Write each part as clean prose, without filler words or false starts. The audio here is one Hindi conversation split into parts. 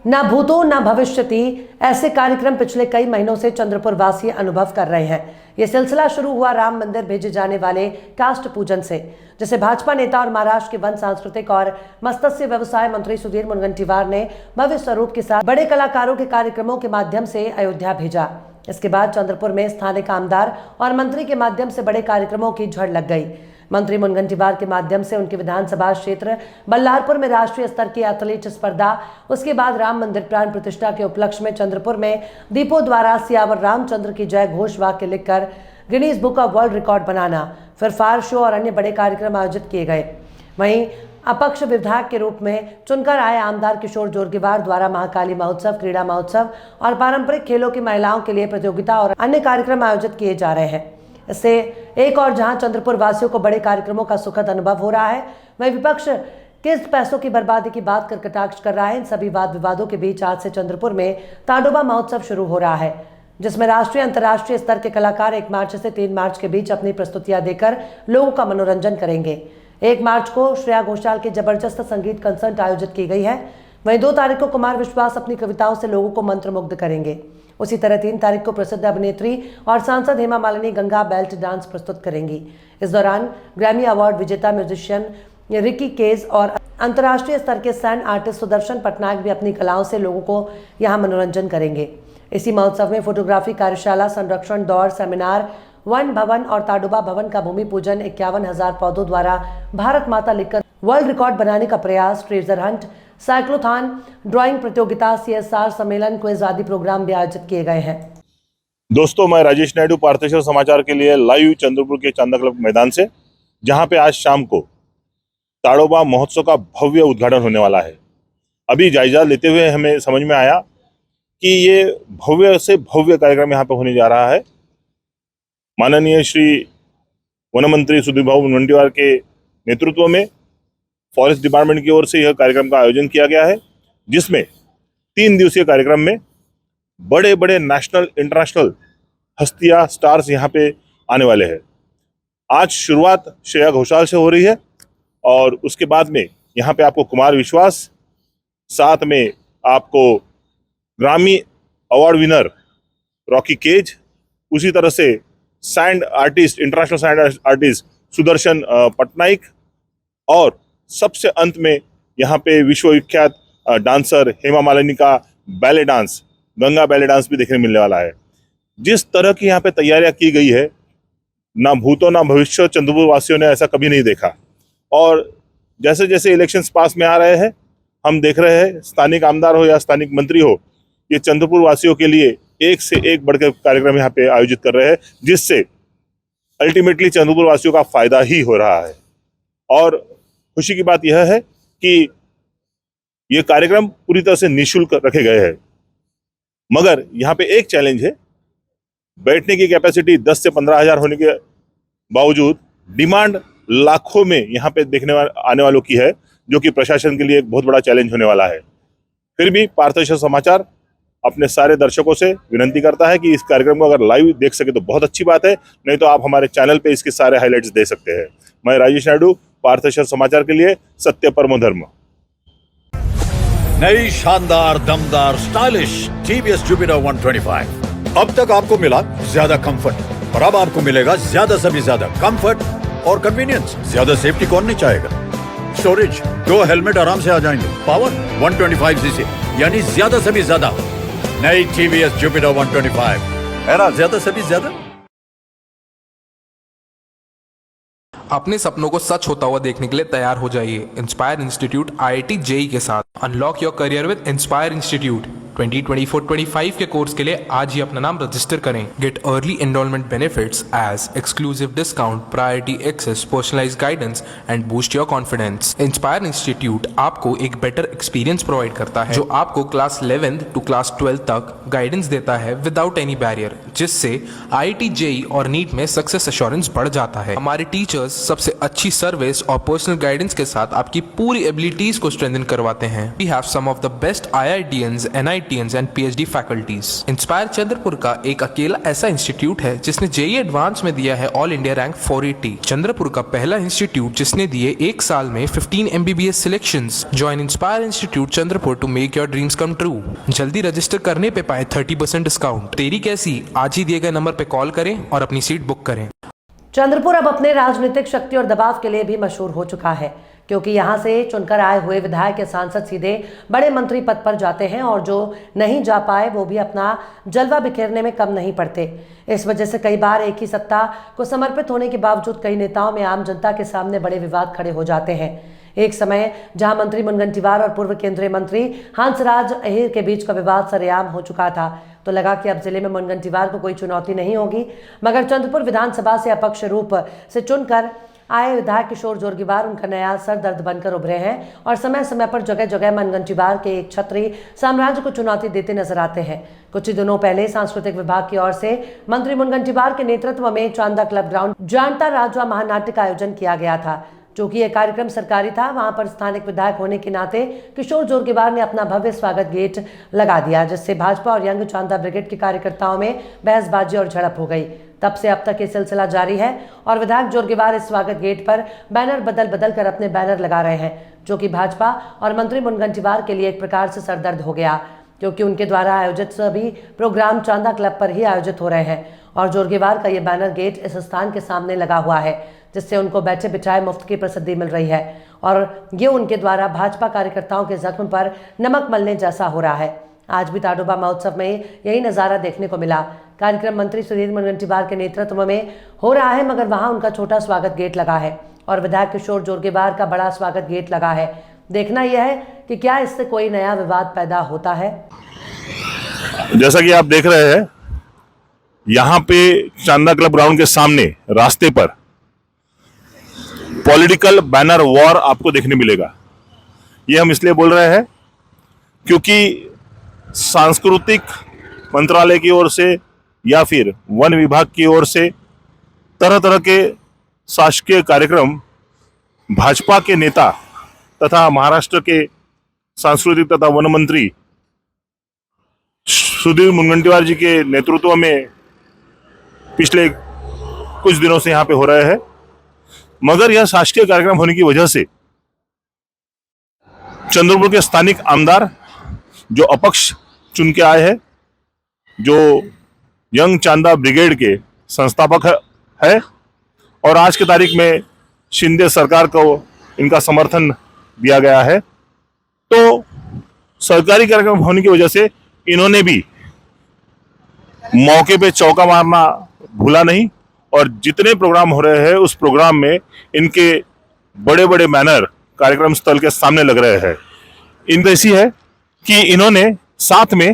ना भूतो ना भविष्यति, ऐसे कार्यक्रम पिछले कई महीनों से चंद्रपुर वासी अनुभव कर रहे हैं। ये सिलसिला शुरू हुआ राम मंदिर भेजे जाने वाले काष्ठ पूजन से, जिसे भाजपा नेता और महाराष्ट्र के वन सांस्कृतिक और मत्स्य व्यवसाय मंत्री सुधीर मुनगंटीवार ने भव्य स्वरूप के साथ बड़े कलाकारों के कार्यक्रमों के माध्यम से अयोध्या भेजा। इसके बाद चंद्रपुर में स्थानीय आमदार और मंत्री के माध्यम से बड़े कार्यक्रमों की झड़ लग गई। मंत्री मुनगंटीवार के माध्यम से उनके विधानसभा क्षेत्र बल्लारपुर में राष्ट्रीय स्तर की एथलीट स्पर्धा, उसके बाद राम मंदिर प्राण प्रतिष्ठा के उपलक्ष्य में चंद्रपुर में दीपों द्वारा सियावर रामचंद्र की जय घोष वाक्य लिखकर Guinness Book of World Record बनाना, फिर फायर शो और अन्य बड़े कार्यक्रम आयोजित किए गए। वहीं अपक्ष विधायक के रूप में चुनकर आए आमदार किशोर जोरगेवार द्वारा महाकाली महोत्सव, क्रीड़ा महोत्सव और पारंपरिक खेलों की महिलाओं के लिए प्रतियोगिता और अन्य कार्यक्रम आयोजित किए जा रहे हैं। इससे एक और जहां चंद्रपुर वासियों को बड़े कार्यक्रमों का सुखद अनुभव हो रहा है, वहीं विपक्ष किस पैसों की बर्बादी की बात कर कटाक्ष कर रहा है। इन सभी वाद विवादों के बीच आज से चंद्रपुर में ताडोबा महोत्सव शुरू हो रहा है, जिसमें राष्ट्रीय अंतर्राष्ट्रीय स्तर के कलाकार 1 मार्च से 3 मार्च के बीच अपनी प्रस्तुतियां देकर लोगों का मनोरंजन करेंगे। 1 मार्च को श्रेया घोषाल की जबरदस्त संगीत कंसर्ट आयोजित की गई है। वहीं 2 तारीख को कुमार विश्वास अपनी कविताओं से लोगों को मंत्रमुग्ध करेंगे। उसी तरह 3 तारीख को प्रसिद्ध अभिनेत्री और सांसद हेमा मालिनी गंगा बेल्ट डांस प्रस्तुत करेंगी। इस दौरान ग्रैमी अवार्ड विजेता म्यूजिशियन रिकी केज और अंतर्राष्ट्रीय स्तर के सैंड आर्टिस्ट सुदर्शन पटनायक भी अपनी कलाओं से लोगों को यहां मनोरंजन करेंगे। इसी महोत्सव में फोटोग्राफी कार्यशाला, संरक्षण दौड़, सेमिनार, वन भवन और ताडोबा भवन का भूमि पूजन, 51,000 पौधों द्वारा भारत माता लिखकर वर्ल्ड रिकॉर्ड बनाने का प्रयास, ट्रेजर हंट, साइक्लोथॉन, ड्राइंग प्रतियोगिता, CSR सम्मेलन, क्विज आदि प्रोग्राम भी आयोजित किए गए हैं। दोस्तों, मैं राजेश नायडू पार्थेश्वर समाचार के लिए लाइव चंद्रपुर के चांदा क्लब मैदान से, जहां पे आज शाम को ताडोबा महोत्सव का भव्य उद्घाटन होने वाला है। अभी जायजा लेते हुए हमें समझ में आया कि ये भव्य से भव्य कार्यक्रम यहाँ पे होने जा रहा है। माननीय श्री वन मंत्री सुधीर भाऊ मुनगंटीवार के नेतृत्व में फॉरेस्ट डिपार्टमेंट की ओर से यह कार्यक्रम का आयोजन किया गया है, जिसमें 3 दिवसीय कार्यक्रम में बड़े बड़े नेशनल इंटरनेशनल हस्तियां, स्टार्स यहाँ पे आने वाले हैं। आज शुरुआत श्रेया घोषाल से हो रही है और उसके बाद में यहाँ पे आपको कुमार विश्वास, साथ में आपको ग्रामी अवार्ड विनर रॉकी केज, उसी तरह से sand artist, international sand artist Sudarshan Patnaik और सबसे अंत में यहाँ पे विश्वविख्यात डांसर हेमा मालिनी का ballet dance, Ganga ballet dance भी देखने मिलने वाला है। जिस तरह की यहाँ पे तैयारियां की गई है, ना भूतो ना भविष्य, चंद्रपुर वासियों ने ऐसा कभी नहीं देखा। और जैसे जैसे इलेक्शंस पास में आ रहे हैं, हम देख रहे हैं स्थानिक आमदार हो या स्थानिक मंत्री हो, ये चंद्रपुर वासियों के लिए एक से एक बढ़कर कार्यक्रम यहाँ पे आयोजित कर रहे हैं, जिससे अल्टीमेटली चंद्रपुर वासियों का फायदा ही हो रहा है। और खुशी की बात यह है कि ये कार्यक्रम पूरी तरह से निःशुल्क रखे गए हैं, मगर यहाँ पे एक चैलेंज है। बैठने की कैपेसिटी 10 से 15,000 होने के बावजूद डिमांड लाखों में यहाँ पे आने वालों की है, जो कि प्रशासन के लिए एक बहुत बड़ा चैलेंज होने वाला है। फिर भी पार्थेश्वर समाचार अपने सारे दर्शकों से विनंती करता है कि इस कार्यक्रम को अगर लाइव देख सके तो बहुत अच्छी बात है, नहीं तो आप हमारे चैनल पे इसके सारे हाइलाइट्स दे सकते हैं। मैं राजेश नायडू, पार्थेश्वर समाचार के लिए, सत्य परमो धर्म। नई शानदार, दमदार, स्टाइलिश TVS Jupiter 125। अब तक आपको मिला ज्यादा कंफर्ट और अब आपको मिलेगा ज्यादा से भी ज्यादा कंफर्ट और कन्वीनियंस। ज्यादा सेफ्टी कौन नहीं चाहेगा? स्टोरेज, 2 हेलमेट आराम से आ जाएंगे। पावर 125cc, यानी ज्यादा से भी ज्यादा। नई TVS Jupiter 125 है ना, ज्यादा से भी ज्यादा। अपने सपनों को सच होता हुआ देखने के लिए तैयार हो जाइए इंस्पायर इंस्टीट्यूट IIT JEE के साथ। Unlock your career with inspire institute. 2024-25 के कोर्स के लिए आज ही अपना नाम रजिस्टर करें। Get early enrolment benefits as exclusive discount, priority access, personalised guidance and boost your confidence. Inspire institute आपको एक बेटर एक्सपीरियंस प्रोवाइड करता है, जो आपको क्लास 11th to क्लास 12 तक गाइडेंस देता है विदाउट एनी बैरियर, जिससे IIT JEE और नीट में सक्सेस एश्योरेंस बढ़ जाता है। हमारे टीचर्स सबसे अच्छी सर्विस और पर्सनल गाइडेंस के साथ आपकी पूरी एबिलिटीज को स्ट्रेंथन करवाते हैं। We have some of the best IITians, NITians NITians and PhD faculties. Inspire Chandrapur का एक अकेला ऐसा इंस्टीट्यूट है जिसने JEE एडवांस में दिया है ऑल इंडिया रैंक 480। चंद्रपुर का पहला इंस्टीट्यूट जिसने दिए एक साल में 15 MBBS selections. Join inspire institute Chandrapur to make your dreams come true. जल्दी रजिस्टर करने पे पाए 30% डिस्काउंट। तेरी कैसी? आज ही दिए गए नंबर पे कॉल करें और अपनी सीट बुक करें। चंद्रपुर अब अपने राजनीतिक शक्ति और दबाव के लिए भी मशहूर हो चुका है, क्योंकि यहां से चुनकर आए हुए विधायक या सांसद सीधे बड़े मंत्री पद पर जाते हैं और जो नहीं जा पाए वो भी अपना जलवा बिखेरने में कम नहीं पड़ते। इस वजह से कई बार एक ही सत्ता को समर्पित होने के बावजूद कई नेताओं में आम जनता के सामने बड़े विवाद खड़े हो जाते हैं। एक समय जहां मंत्री मुनगंटीवार और पूर्व केंद्रीय मंत्री हंसराज अहीर के बीच का विवाद सरेआम हो चुका था, तो लगा कि अब जिले में मुनगंटीवार को कोई चुनौती नहीं होगी, मगर चंद्रपुर विधानसभा से अपक्ष रूप से चुनकर आए विधायक किशोर जोरगीवार उनका नया सरदर्द बनकर उभरे हैं और समय समय पर जगह जगह मुनगंटीवार के एक छत्री साम्राज्य को चुनौती देते नजर आते हैं। कुछ ही दिनों पहले सांस्कृतिक विभाग की ओर से मंत्री मुनगंटीवार के नेतृत्व में चांदा क्लब ग्राउंड जानता राजवा महानाट्य का आयोजन किया गया था, जो कि यह कार्यक्रम सरकारी था। वहां पर स्थानिक विधायक होने के नाते किशोर जोरगीवार ने अपना भव्य स्वागत गेट लगा दिया, जिससे भाजपा और यंग चांदा ब्रिगेड के कार्यकर्ताओं में बहसबाजी और झड़प हो गई। तब से अब तक ये सिलसिला जारी है और विधायक जोरगीवार इस स्वागत गेट पर बैनर बदल बदल कर अपने बैनर लगा रहे हैं, जो कि भाजपा और मंत्री मुनगंटीवार के लिए एक प्रकार से सरदर्द हो गया, क्योंकि उनके द्वारा आयोजित सभी प्रोग्राम चांदा क्लब पर ही आयोजित हो रहे हैं और जोरगीवार का ये बैनर गेट इस स्थान के सामने लगा हुआ है, जिससे उनको बैठे बिठाए मुफ्त की प्रसिद्धि मिल रही है और ये उनके द्वारा भाजपा कार्यकर्ताओं के जख्म पर नमक मलने जैसा हो रहा है। आज भी ताडोबा महोत्सव में यही नज़ारा देखने को मिला। कार्यक्रम मंत्री सुधीर मुनगंटीवार के नेतृत्व में हो रहा है, मगर वहां उनका छोटा स्वागत गेट लगा है और विधायक किशोर जोरगीवार का बड़ा स्वागत गेट लगा है। देखना यह है कि क्या इससे कोई नया विवाद पैदा होता है। जैसा कि आप देख रहे हैं, यहाँ पे चांदा क्लब ग्राउंड के सामने रास्ते पर पॉलिटिकल बैनर वॉर आपको देखने मिलेगा। ये हम इसलिए बोल रहे हैं क्योंकि सांस्कृतिक मंत्रालय की ओर से या फिर वन विभाग की ओर से तरह तरह के शासकीय कार्यक्रम भाजपा के नेता तथा महाराष्ट्र के सांस्कृतिक तथा वन मंत्री सुधीर मुनगंटीवार जी के नेतृत्व में पिछले कुछ दिनों से यहाँ पे हो रहे हैं, मगर यह शासकीय कार्यक्रम होने की वजह से चंद्रपुर के स्थानिक आमदार जो अपक्ष चुन के आए हैं, जो यंग चांदा ब्रिगेड के संस्थापक है और आज की तारीख में शिंदे सरकार को इनका समर्थन दिया गया है, तो सरकारी कार्यक्रम होने की वजह से इन्होंने भी मौके पे चौका मारना भूला नहीं और जितने प्रोग्राम हो रहे हैं उस प्रोग्राम में इनके बड़े बड़े बैनर कार्यक्रम स्थल के सामने लग रहे हैं। इनका ऐसी है कि इन्होंने साथ में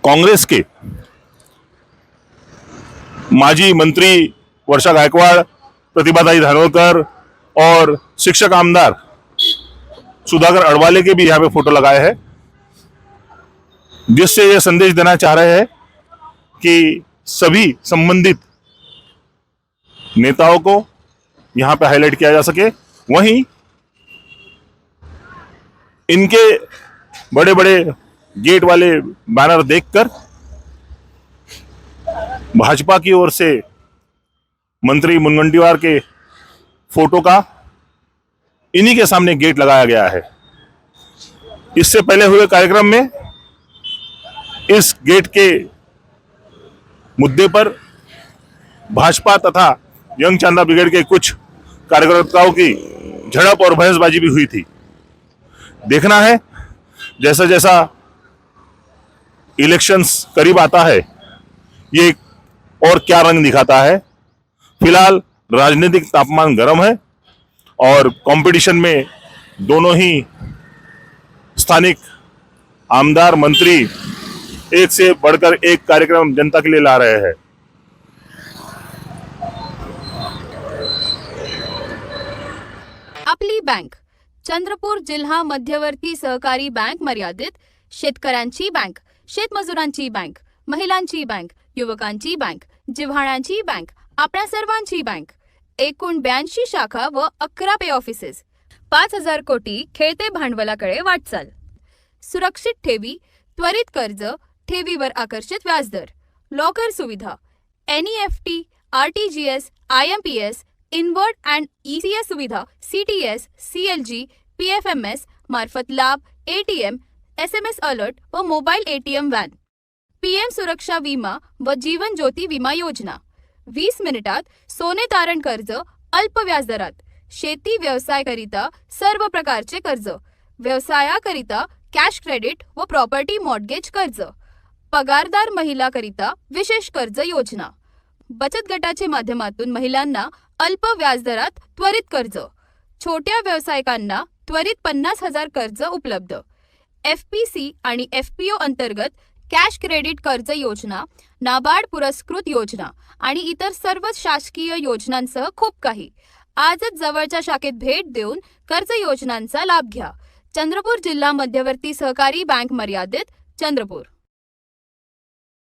कांग्रेस के माजी मंत्री वर्षा गायकवाड़, प्रतिभाताई धानोरकर और शिक्षक आमदार सुधाकर अडवाले के भी यहाँ पे फोटो लगाए हैं, जिससे ये संदेश देना चाह रहे हैं कि सभी संबंधित नेताओं को यहां पे हाईलाइट किया जा सके। वहीं इनके बड़े बड़े गेट वाले बैनर देखकर भाजपा की ओर से मंत्री मुनगंटीवार के फोटो का इन्हीं के सामने गेट लगाया गया है। इससे पहले हुए कार्यक्रम में इस गेट के मुद्दे पर भाजपा तथा यंग चांदा ब्रिगेड के कुछ कार्यकर्ताओं की झड़प और बहसबाजी भी हुई थी। देखना है जैसा जैसा इलेक्शंस करीब आता है ये और क्या रंग दिखाता है। फिलहाल राजनीतिक तापमान गर्म है और कंपटीशन में दोनों ही स्थानिक आमदार मंत्री एक से बढ़कर एक कार्यक्रम जनता के लिए ला रहे हैं। आपली बँक चंद्रपूर जिल्हा मध्यवर्ती सहकारी बँक मर्यादित, शेतकऱ्यांची बँक, शेतमजुरांची बँक, महिलांची बँक, युवकांची बँक, जिव्हाळ्यांची बँक, आपल्या सर्वांची बँक। एकूण 82 शाखा व 11 पे ऑफिसेस, 5000 कोटी खेळते भांडवलाकडे वाटचाल। सुरक्षित ठेवी, त्वरित कर्ज, ठेवीवर आकर्षित व्याजदर, लॉकर सुविधा, NEFT, RTGS, IMPS, inward and ECS सुविधा, CTS, CLG, PFMS मार्फत लाभ, ATM, SMS अलर्ट व मोबाईल ATM व्हॅन, PM सुरक्षा विमा व जीवन ज्योती विमा योजना, 20 मिनिटात सोने तारण कर्ज अल्प व्याजदरात, शेती व्यवसायाकरिता सर्व प्रकारचे कर्ज, व्यवसायाकरिता कॅश क्रेडिट व प्रॉपर्टी मॉर्टगेज कर्ज, पगारदार महिलाकरिता विशेष कर्ज योजना, बचत गटाच्या माध्यमातून महिलांना अल्प व्याजदरात त्वरित कर्ज, छोट्या व्यावसायिकांना त्वरित 50,000 कर्ज उपलब्ध, FPC आणि FPO अंतर्गत कॅश क्रेडिट कर्ज योजना, नाबार्ड पुरस्कृत योजना आणि इतर सर्व शासकीय योजनांसह खूप काही. आजच जवळच्या शाखेत भेट देऊन कर्ज योजनांचा लाभ घ्या. चंद्रपूर जिल्हा मध्यवर्ती सहकारी बँक मर्यादित, चंद्रपूर.